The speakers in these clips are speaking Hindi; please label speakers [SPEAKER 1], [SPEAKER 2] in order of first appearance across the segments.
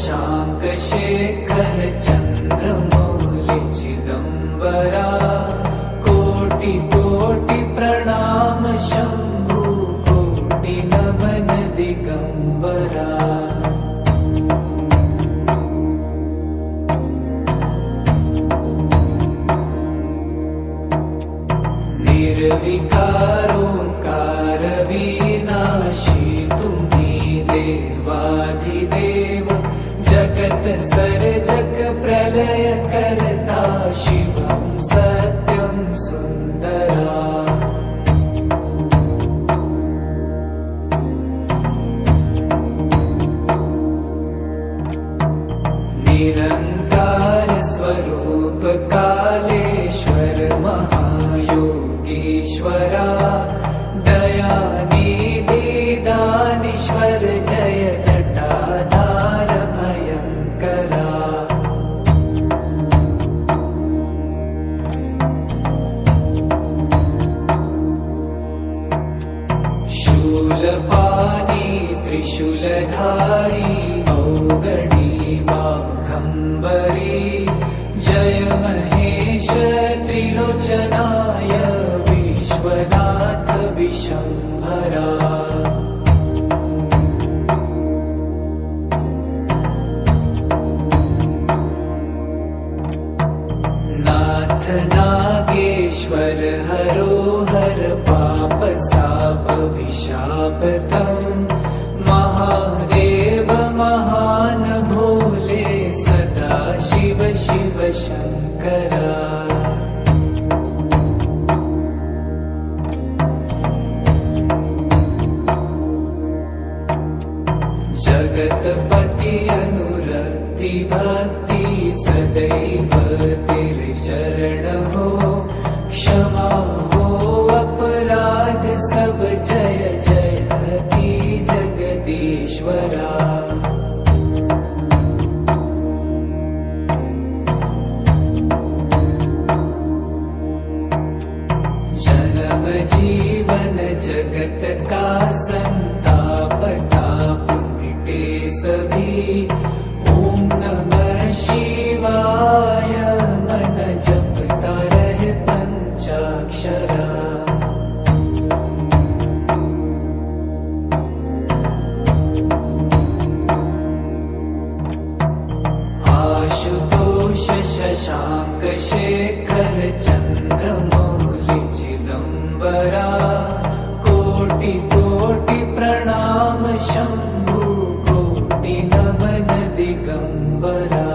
[SPEAKER 1] शशाङ्क शेखर चन्द्रमौलि चिदम्बरा कोटि कोटि प्रणाम शम्भु कोटि नमन दिगम्बरा। निर्विकारोऽकार विनाशी तुम्ही देवाधिदेव जगत सर्जक प्रलय कर्ता शिवं सत्यं सुन्दरा। निरंकार स्वरूप कालेश्वर महायोगीश्वरा दयानिधि दानीश्वर जय जटाधार भयंकरा। शूलपाणी त्रिशूलधारी औगणी बाघंबरी जय महेश त्रिलोचनाय विश्वनाथ विशंभरा। नाथ नागेश्वर हरोहर पाप साप विशापतम् महादेव महान भोले सदा शिव शिव शंकरा। जगतपति अनुरक्ति भक्ति सदैव तेरे चरण हो क्षमा हो अपराध सब जय जयति जगदीश्वरा। जन्म जीवन जगत का संताप ताप मिटे सभी ओम नमः शिवाय मन जपता रहे पंचाक्षरा। आशुतोष शशांक शेखर चन्द्रमौलि चिदम्बरा कोटि कोटि प्रणाम शम्भु कोटि नमन दिगम्बरा।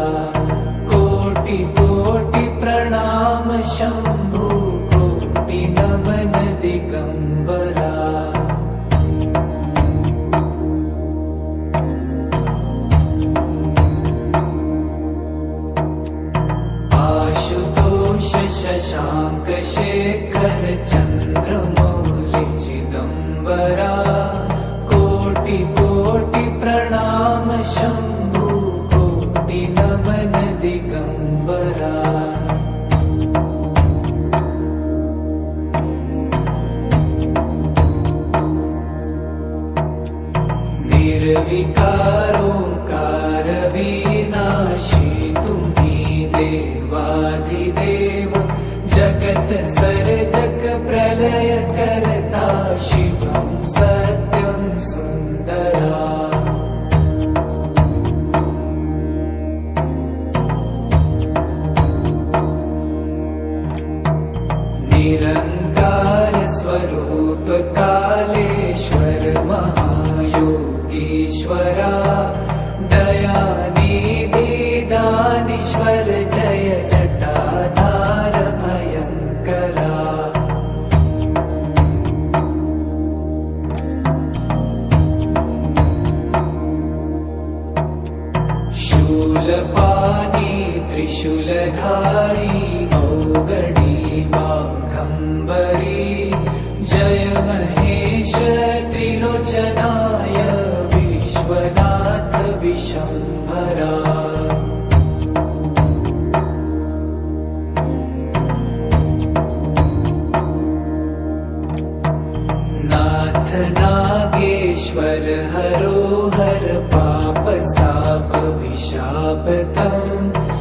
[SPEAKER 1] कोटि कोटि प्रणाम शम्भु कोटि नमन दिगम्बरा। आशुतोष शशांक शेखर चन्द्रमौलि चिदम्बरा कोटि कोटि प्रणाम शम्भु कोटि नमन दिगम्बरा। निर्विकारोऽकार विनाशी तुम्ही देवाधिदेव जगत सर्जक प्रलय कर्ता शिवं सत्यं सुन्दरा। निरंकार स्वरूप कालेश्वर महायोगीश्वरा दयानिधि दानीश्वर जय जटाधार भयंकरा। शूलपाणी त्रिशूलधारी औगणी बाघंबरी जय महेश त्रिलोचनाय विश्वनाथ विशंभरा। नाथ नागे नागेश्वर हरो हर पाप साप विशापतम्